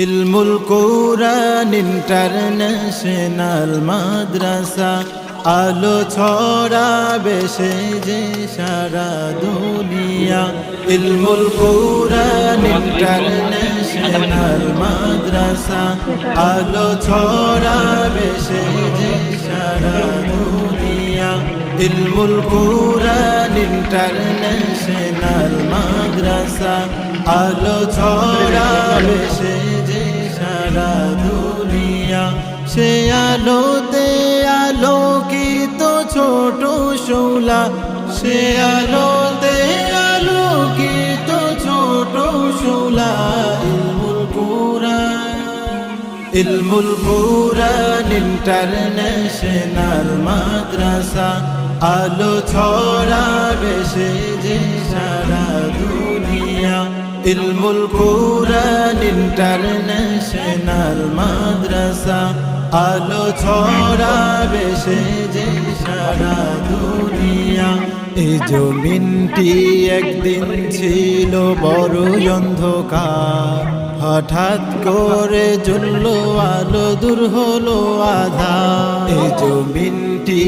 ইলমুল কুরআন international মাদ্রাসা আলো ছড়াবে সে যে সারা দুনিয়া। ইলমুল কুরআন ইন্টারন্যাশনাল মাদ্রাসা আলো ছড়াবে সে যে সারা দুনিয়া। ইলমুল কুরআন ইন্টারন্যাশনাল মাদ্রাসা আলো ছড়াবে সে যে সারা দুনিয়া। সে আলোতে আলোকিত ছোট শোলা, সে আলোতে আলোকিত ছোট শোলা। ইলমুল কুরআন, ইলমুল কুরআন ইন্টারন্যাশনাল মাদ্রাসা আলো ছড়াবে সে যে সারা দুনিয়া। ইলমুল কুরআন ইন্টারন্যাশনাল মাদ্রাসা আলো ছড়াবে সে যে সারা দুনিয়া। এই জমিনটি একদিন ছিল বড় অন্ধকার, হঠাৎ করে জ্বলল আলো, দূর হলো আঁধার। এই জমিনটি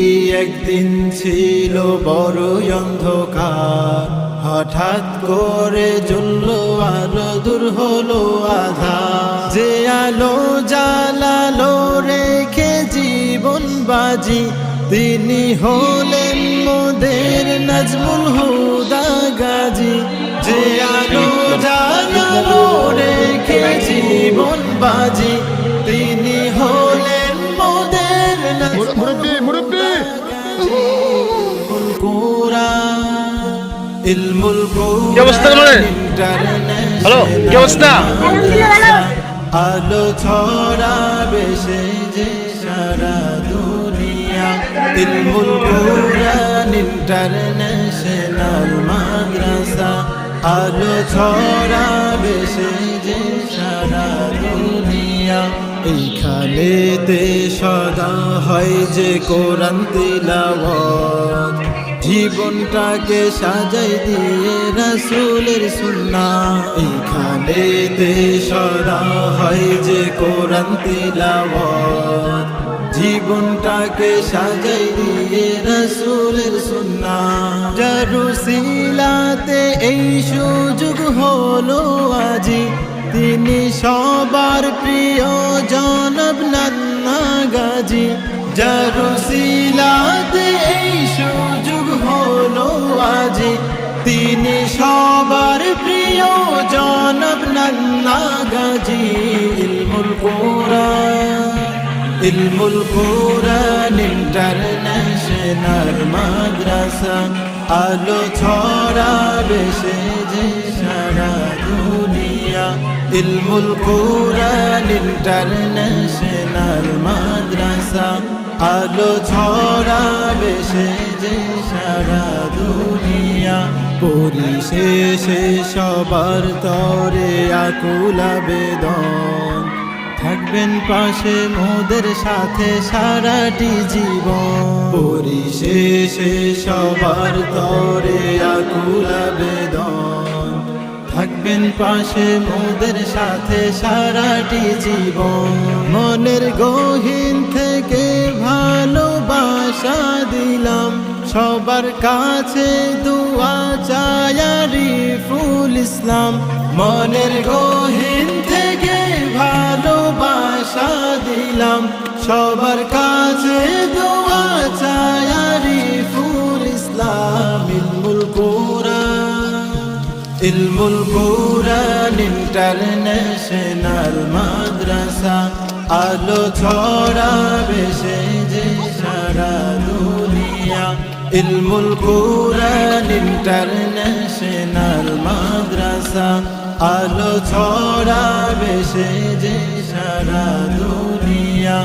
একদিন ছিল বড় অন্ধকার, হঠাৎ করে জ্বলল আলো, দূর হলো আঁধার। যে আলো জ্বালালো রেখে জীবন বাজি, তিনি হলেন মোদের নাজমুল হুদা গাজী। যে আলো জ্বালালো রেখে জীবন বাজি, তিনি হলেন মোদের নাজমুল ইলমুল কুরআন হ্যালো, কি অবস্থা? আলো ছড়াবে সে যে সারা দুনিয়া। ইলমুল কুরআন ইন্টারন্যাশনাল মাদ্রাসা আলো ছড়াবে সে যে সারা দুনিয়া। এইখানেতে সদা হয় যে কোরআন তিলাওয়াত, জীবনটাকে সাজাই দিয়ে রাসূলের সুন্নাহ। এইখানেতে সদা হয় যে কোরআন তিলাওয়াত, জীবনটাকে সাজাই দিয়ে রাসূলের সুন্নাহ। যার উসিলাতে এই সুযোগ হলো আজি, তিনি সবার প্রিয় জনাব নান্না গাজী। যার উসিলাতে এই সুযোগ হলো আজি, তিনি সবার প্রিয় জনাব নান্না গাজী। ইলমুল কুরআন, ইলমুল কুরআন ইন্টারন্যাশনাল মাদ্রাসা আলো ছড়াবে সে যে সারা দুনিয়া। ইলমুল কুরআন ইন্টারন্যাশনাল মাদ্রাসা আলো ছড়াবে সে যে সারা দুনিয়া। পরিশেষে সবার তরে আকুল আবেদন, থাকবেন পাশে মোদের সাথে সারাটি জীবন। পরিশেষে সবার তরে আকুল আবেদন, থাকবেন পাশে মোদের সাথে সারাটি জীবন। মনের গহীন থেকে ভালোবাসা দিলাম, সবার কাছে দুয়া চাই আরিফুল ইসলাম। মনের গহীন থেকে ভালোবাসা দিলাম, সবার কাছে দুয়া চাই আরিফুল ইসলাম। ইলমুল কুরআন, ইলমুল কুরআন ইন্টারন্যাশনাল মাদ্রাসা আলো ছড়াবে সে যে সারা দুনিয়া। ইলমুল কুরআন ইন্টারন্যাশনাল মাদ্রাসা আলো ছড়াবে সে যে সারা দুনিয়া।